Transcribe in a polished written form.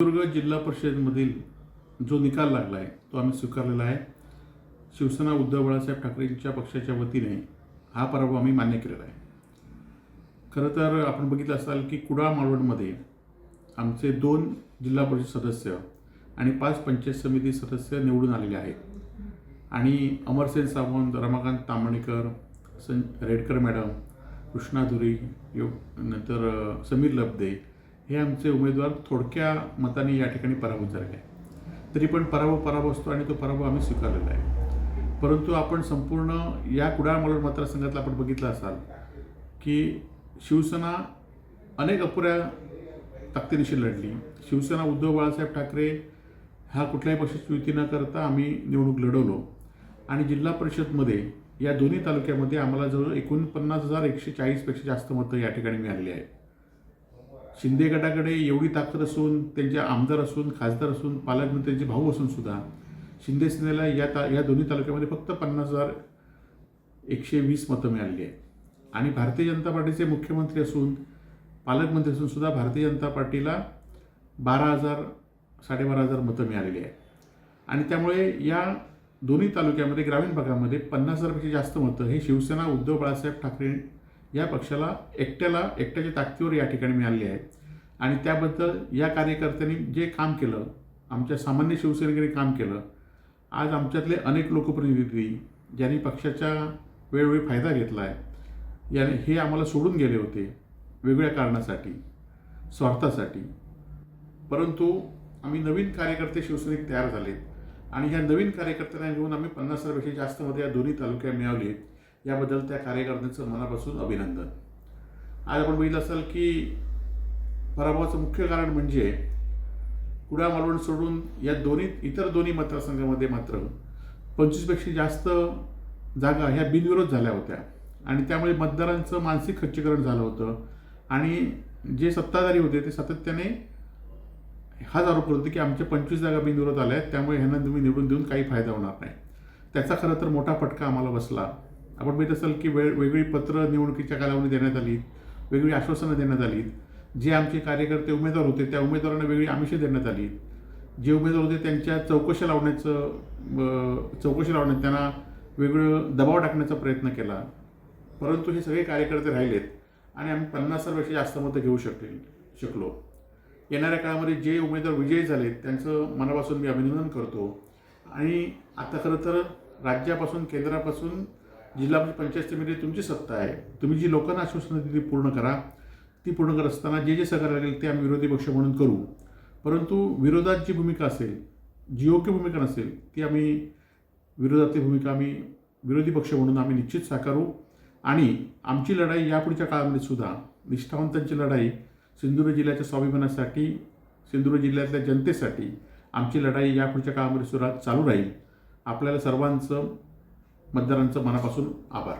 सिंधुदुर्ग जिल्हा परिषदेमधील जो निकाल लागला आहे तो आम्ही स्वीकारलेला आहे. शिवसेना उद्धव बाळासाहेब ठाकरेंच्या पक्षाच्या वतीने हा पराभव आम्ही मान्य केलेला आहे. खरं तर आपण बघितलं असाल की कुडाळ मालवणमध्ये आमचे 2 जिल्हा परिषद सदस्य आणि 5 पंचायत समिती सदस्य निवडून आलेले आहेत. आणि अमरसेन सावंत, रमाकांत तांबणेकर, रेडकर मॅडम, कृष्णा धुरी, नंतर समीर लब्दे हे आमचे उमेदवार थोडक्या मताने या ठिकाणी पराभूत झालेले आहे. तरी पण पराभव असतो आणि तो पराभव आम्ही स्वीकारलेला आहे. परंतु आपण संपूर्ण या कुडाळ मालवण मतदारसंघातला आपण बघितलं असाल की शिवसेना अनेक अपुऱ्या ताकदीनिशी लढली. शिवसेना उद्धव बाळासाहेब ठाकरे हा कुठल्याही पक्षाची युती न करता आम्ही निवडणूक लढवलो आणि जिल्हा परिषदमध्ये या दोन्ही तालुक्यामध्ये आम्हाला जवळ 49,140 पेक्षा जास्त मतं या ठिकाणी मिळालेली आहेत. शिंदे गटाकडे एवढी ताकद असून, त्यांचे आमदार असून, खासदार असून, पालकमंत्र्यांचे भाऊ असून सुद्धा शिंदे सेनेला या दोन्ही तालुक्यामध्ये फक्त 50,120 मतं मिळालेली आहेत. आणि भारतीय जनता पार्टीचे मुख्यमंत्री असून, पालकमंत्री असून सुद्धा भारतीय जनता पार्टीला 12,000-12,500 मतं मिळालेली आहेत. आणि त्यामुळे या दोन्ही तालुक्यामध्ये ग्रामीण भागामध्ये 50,000पेक्षा जास्त मतं हे शिवसेना उद्धव बाळासाहेब ठाकरे या पक्षाला एकट्याच्या ताकदीवर या ठिकाणी मिळालेली आहे. आणि त्याबद्दल या कार्यकर्त्यांनी जे काम केलं, आमच्या सामान्य शिवसैनिकांनी काम केलं, आज आमच्यातले अनेक लोकप्रतिनिधी ज्यांनी पक्षाचा वेळोवेळी फायदा घेतला आहे, याने हे आम्हाला सोडून गेले होते वेगवेगळ्या कारणासाठी, स्वार्थासाठी. परंतु आम्ही नवीन कार्यकर्ते शिवसैनिक तयार झाले आणि ह्या नवीन कार्यकर्त्यांना घेऊन आम्ही 50,000पेक्षा जास्त मध्ये या दोन्ही तालुक्यात मिळवली. याबद्दल त्या कार्यकर्त्यांचं मनापासून अभिनंदन. आज आपण बघितलं असाल की पराभवाचं मुख्य कारण म्हणजे कुडाळ मालवण सोडून या इतर दोन्ही मतदारसंघामध्ये मात्र 25पेक्षा जास्त जागा ह्या बिनविरोध झाल्या होत्या. आणि त्यामुळे मतदारांचं मानसिक खच्चीकरण झालं होतं. आणि जे सत्ताधारी होते ते सातत्याने हाच आरोप करत होते की आमच्या 25 जागा बिनविरोध आल्या आहेत, त्यामुळे ह्यांना तुम्ही निवडून देऊन काही फायदा होणार नाही. त्याचा खरं तर मोठा फटका आम्हाला बसला. आपण बघित असाल की वेगवेगळी पत्र निवडणुकीच्या कालावधी देण्यात आली, वेगवेगळी आश्वासनं देण्यात आली. जे आमचे कार्यकर्ते उमेदवार होते त्या उमेदवारांना वेगळी आमिषे देण्यात आली. जे उमेदवार होते त्यांच्या चौकशी लावण्यात त्यांना वेगळं दबाव टाकण्याचा प्रयत्न केला. परंतु हे सगळे कार्यकर्ते राहिलेत आणि आम्ही 50,000पेक्षा जास्त मतं घेऊ शकलो. येणाऱ्या काळामध्ये जे उमेदवार विजयी झालेत त्यांचं मनापासून मी अभिनंदन करतो. आणि आता खरं तर राज्यापासून, केंद्रापासून जिल्हा पंचायत समिती तुमची सत्ता आहे. तुम्ही जी लोकांना आश्वासनं दिली ती पूर्ण करा. ती पूर्ण करत असताना जे सहकार्य लागेल ते आम्ही विरोधी पक्ष म्हणून करू. परंतु विरोधात जी भूमिका असेल, जी योग्य भूमिका नसेल, ती विरोधातली भूमिका आम्ही विरोधी पक्ष म्हणून आम्ही निश्चित साकारू. आणि आमची लढाई यापुढच्या काळामध्ये सुद्धा, निष्ठावंतांची लढाई, सिंधुदुर्ग जिल्ह्याच्या स्वाभिमानासाठी, सिंधुदुर्ग जिल्ह्यातल्या जनतेसाठी आमची लढाई यापुढच्या काळामध्ये सुद्धा चालू राहील. आपल्याला सर्वांचं, मतदारांचं मनापासून आभार.